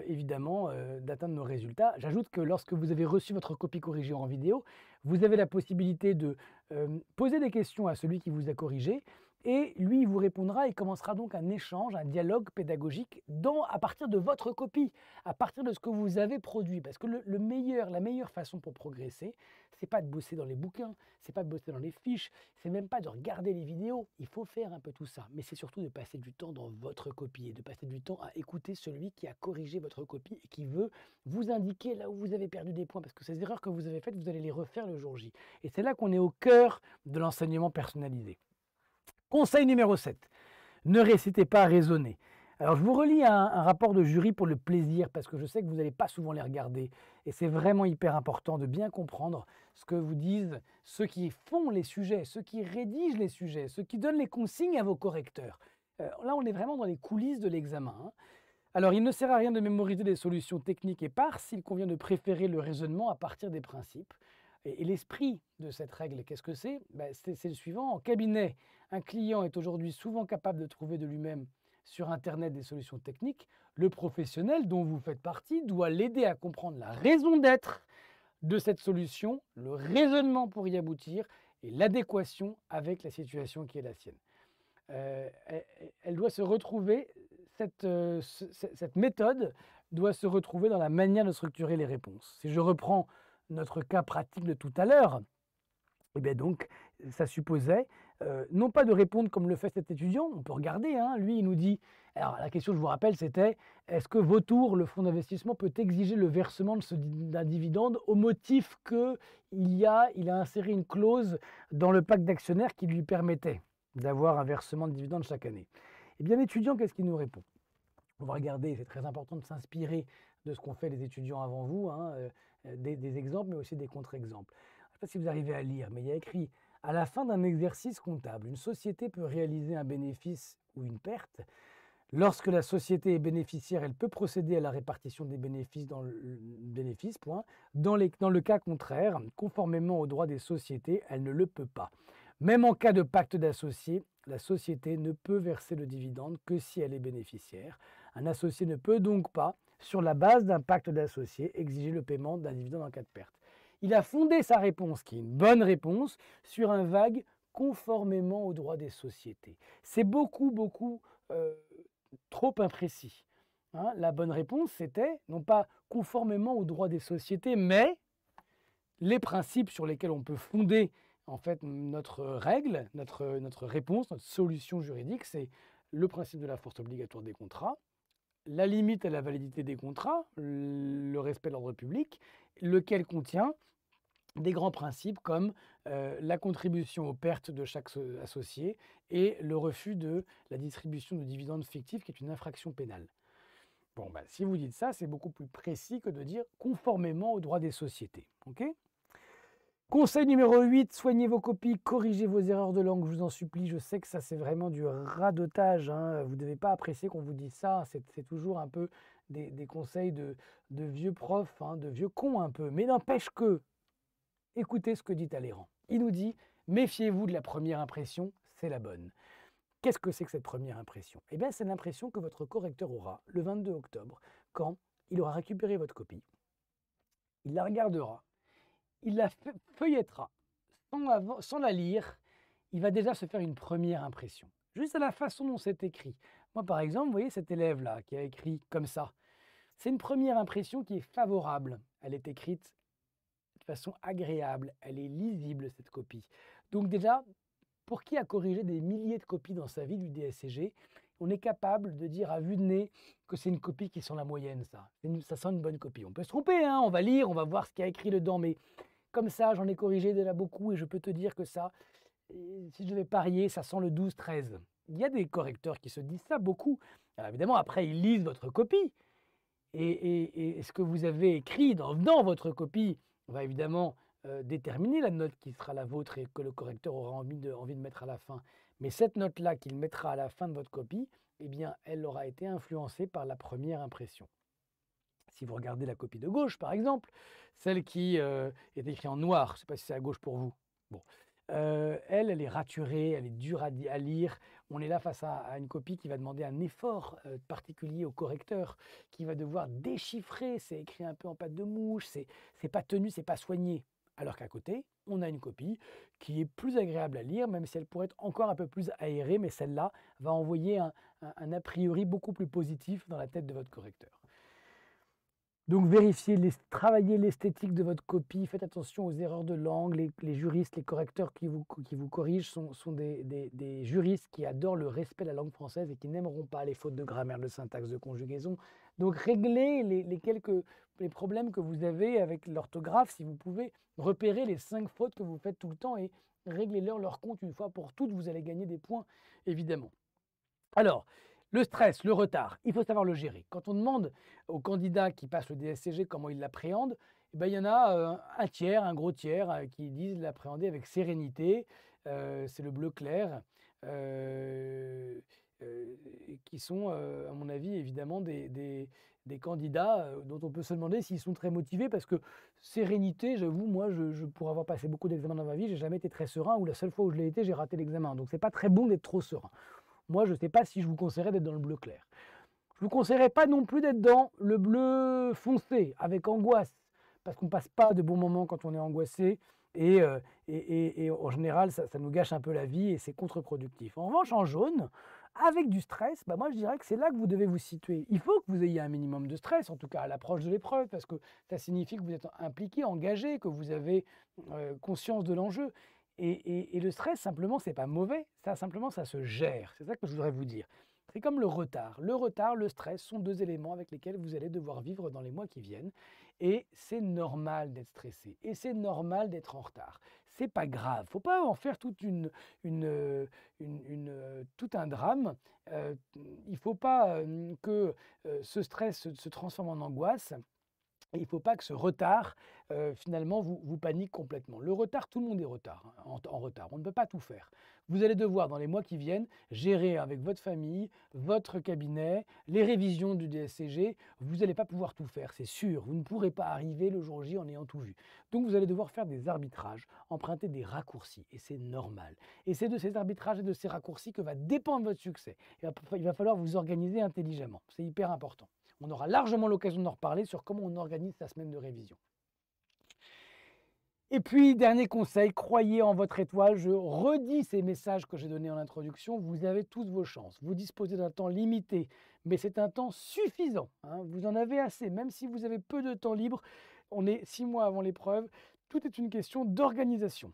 évidemment d'atteindre nos résultats. J'ajoute que lorsque vous avez reçu votre copie corrigée en vidéo, vous avez la possibilité de poser des questions à celui qui vous a corrigé et lui, il vous répondra et commencera donc un échange, un dialogue pédagogique à partir de votre copie, à partir de ce que vous avez produit. Parce que la meilleure façon pour progresser, c'est pas de bosser dans les bouquins, c'est pas de bosser dans les fiches, c'est même pas de regarder les vidéos. Il faut faire un peu tout ça, mais c'est surtout de passer du temps dans votre copie et de passer du temps à écouter celui qui a corrigé votre copie et qui veut vous indiquer là où vous avez perdu des points. Parce que ces erreurs que vous avez faites, vous allez les refaire le jour J. Et c'est là qu'on est au cœur de l'enseignement personnalisé. Conseil numéro 7, ne récitez pas à raisonner. Alors je vous relis un rapport de jury pour le plaisir parce que je sais que vous n'allez pas souvent les regarder et c'est vraiment hyper important de bien comprendre ce que vous disent ceux qui font les sujets, ceux qui rédigent les sujets, ceux qui donnent les consignes à vos correcteurs. Là on est vraiment dans les coulisses de l'examen. Hein. Alors il ne sert à rien de mémoriser des solutions techniques éparses, il convient de préférer le raisonnement à partir des principes. Et l'esprit de cette règle, qu'est-ce que c'est? C'est le suivant. En cabinet, un client est aujourd'hui souvent capable de trouver de lui-même sur Internet des solutions techniques. Le professionnel dont vous faites partie doit l'aider à comprendre la raison d'être de cette solution, le raisonnement pour y aboutir et l'adéquation avec la situation qui est la sienne. Elle doit se retrouver, cette méthode, doit se retrouver dans la manière de structurer les réponses. Si je reprends notre cas pratique de tout à l'heure, eh bien donc, ça supposait non pas de répondre comme le fait cet étudiant, on peut regarder, hein, lui il nous dit, alors la question je vous rappelle c'était, est-ce que Vautour, le fonds d'investissement, peut exiger le versement d'un dividende au motif qu'il a inséré une clause dans le pacte d'actionnaires qui lui permettait d'avoir un versement de dividende chaque année. Eh bien l'étudiant, qu'est-ce qu'il nous répond? On va regarder, c'est très important de s'inspirer de ce qu'ont fait les étudiants avant vous, hein, des exemples mais aussi des contre-exemples. Je ne sais pas si vous arrivez à lire, mais il y a écrit « À la fin d'un exercice comptable, une société peut réaliser un bénéfice ou une perte. Lorsque la société est bénéficiaire, elle peut procéder à la répartition des bénéfices dans le bénéfice, point. Dans le cas contraire, conformément au droit des sociétés, elle ne le peut pas. Même en cas de pacte d'associés, la société ne peut verser le dividende que si elle est bénéficiaire. Un associé ne peut donc pas, sur la base d'un pacte d'associés, exiger le paiement d'un dividende en cas de perte. » Il a fondé sa réponse, qui est une bonne réponse, sur un vague conformément au droit des sociétés. C'est beaucoup trop imprécis. Hein, la bonne réponse, c'était non pas conformément au droit des sociétés, mais les principes sur lesquels on peut fonder en fait notre règle, notre réponse, notre solution juridique, c'est le principe de la force obligatoire des contrats, la limite à la validité des contrats, le respect de l'ordre public, lequel contient des grands principes comme la contribution aux pertes de chaque associé et le refus de la distribution de dividendes fictifs qui est une infraction pénale. Bon, ben, si vous dites ça, c'est beaucoup plus précis que de dire conformément au droit des sociétés. Okay ? Conseil numéro 8, soignez vos copies, corrigez vos erreurs de langue, je vous en supplie. Je sais que ça, c'est vraiment du radotage. Hein. Vous ne devez pas apprécier qu'on vous dise ça. C'est toujours un peu des conseils de vieux profs, hein, de vieux cons un peu. Mais n'empêche que, écoutez ce que dit Talleyrand. Il nous dit, méfiez-vous de la première impression, c'est la bonne. Qu'est-ce que c'est que cette première impression? Eh bien, c'est l'impression que votre correcteur aura le 22 octobre, quand il aura récupéré votre copie. Il la regardera. Il la feuillettera sans la lire, il va déjà se faire une première impression. Juste à la façon dont c'est écrit. Moi, par exemple, vous voyez cet élève-là qui a écrit comme ça. C'est une première impression qui est favorable. Elle est écrite de façon agréable. Elle est lisible, cette copie. Donc déjà, pour qui a corrigé des milliers de copies dans sa vie du DSCG, on est capable de dire à vue de nez que c'est une copie qui sent la moyenne, ça. Ça sent une bonne copie. On peut se tromper, hein, on va lire, on va voir ce qu'il y a écrit dedans, mais comme ça, j'en ai corrigé déjà beaucoup et je peux te dire que ça, si je devais parier, ça sent le 12-13. Il y a des correcteurs qui se disent ça beaucoup. Alors évidemment, après, ils lisent votre copie et ce que vous avez écrit dans votre copie va évidemment déterminer la note qui sera la vôtre et que le correcteur aura envie de mettre à la fin. Mais cette note-là qu'il mettra à la fin de votre copie, eh bien, elle aura été influencée par la première impression. Si vous regardez la copie de gauche, par exemple, celle qui est écrite en noir, je ne sais pas si c'est à gauche pour vous. Bon. Elle est raturée, elle est dure à lire. On est là face à une copie qui va demander un effort particulier au correcteur, qui va devoir déchiffrer. C'est écrit un peu en pâte de mouche, c'est pas tenu, c'est pas soigné. Alors qu'à côté, on a une copie qui est plus agréable à lire, même si elle pourrait être encore un peu plus aérée, mais celle-là va envoyer un a priori beaucoup plus positif dans la tête de votre correcteur. Donc vérifiez, travaillez l'esthétique de votre copie, faites attention aux erreurs de langue. Les juristes, les correcteurs qui vous corrigent sont des juristes qui adorent le respect de la langue française et qui n'aimeront pas les fautes de grammaire, de syntaxe, de conjugaison. Donc réglez les problèmes que vous avez avec l'orthographe, si vous pouvez repérer les 5 fautes que vous faites tout le temps et réglez-leur leur compte une fois pour toutes, vous allez gagner des points, évidemment. Alors, le stress, le retard, il faut savoir le gérer. Quand on demande aux candidats qui passent le DSCG comment ils l'appréhendent, eh ben, il y en a un tiers, un gros tiers, qui disent l'appréhender avec sérénité. C'est le bleu clair, qui sont, à mon avis, évidemment, des candidats dont on peut se demander s'ils sont très motivés, parce que sérénité, j'avoue, moi, pour avoir passé beaucoup d'examens dans ma vie, j'ai jamais été très serein, ou la seule fois où je l'ai été, j'ai raté l'examen. Donc, c'est pas très bon d'être trop serein. Moi, je ne sais pas si je vous conseillerais d'être dans le bleu clair. Je ne vous conseillerais pas non plus d'être dans le bleu foncé, avec angoisse, parce qu'on ne passe pas de bons moments quand on est angoissé, et en général, ça nous gâche un peu la vie, et c'est contre-productif. En revanche, en jaune, Avec du stress, bah moi je dirais que c'est là que vous devez vous situer. Il faut que vous ayez un minimum de stress, en tout cas à l'approche de l'épreuve, parce que ça signifie que vous êtes impliqué, engagé, que vous avez conscience de l'enjeu. Et le stress, simplement, c'est pas mauvais, ça simplement, ça se gère. C'est ça que je voudrais vous dire. C'est comme le retard. Le retard, le stress sont deux éléments avec lesquels vous allez devoir vivre dans les mois qui viennent. Et c'est normal d'être stressé. Et c'est normal d'être en retard. C'est pas grave. Faut pas en faire toute tout un drame. Il faut pas que ce stress se transforme en angoisse. Et il ne faut pas que ce retard, finalement, vous panique complètement. Le retard, tout le monde est en retard. On ne peut pas tout faire. Vous allez devoir, dans les mois qui viennent, gérer avec votre famille, votre cabinet, les révisions du DSCG. Vous n'allez pas pouvoir tout faire, c'est sûr. Vous ne pourrez pas arriver le jour J en ayant tout vu. Donc, vous allez devoir faire des arbitrages, emprunter des raccourcis. Et c'est normal. Et c'est de ces arbitrages et de ces raccourcis que va dépendre votre succès. Il va falloir vous organiser intelligemment. C'est hyper important. On aura largement l'occasion d'en reparler sur comment on organise sa semaine de révision. Et puis, dernier conseil, croyez en votre étoile. Je redis ces messages que j'ai donnés en introduction. Vous avez tous vos chances. Vous disposez d'un temps limité, mais c'est un temps suffisant. Vous en avez assez, même si vous avez peu de temps libre. On est 6 mois avant l'épreuve. Tout est une question d'organisation.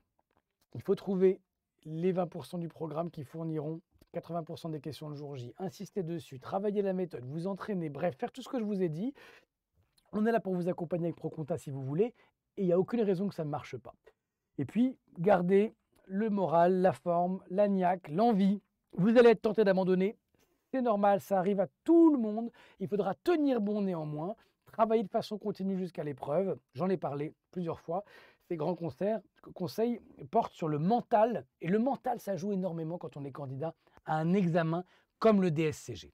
Il faut trouver les 20% du programme qui fourniront 80% des questions le jour J, insistez dessus, travaillez la méthode, vous entraînez, bref, faire tout ce que je vous ai dit. On est là pour vous accompagner avec ProConta si vous voulez, et il n'y a aucune raison que ça ne marche pas. Et puis, gardez le moral, la forme, la niaque, l'envie. Vous allez être tenté d'abandonner, c'est normal, ça arrive à tout le monde. Il faudra tenir bon néanmoins, travailler de façon continue jusqu'à l'épreuve. J'en ai parlé plusieurs fois. Ces grands conseils portent sur le mental. Et le mental, ça joue énormément quand on est candidat à un examen comme le DSCG.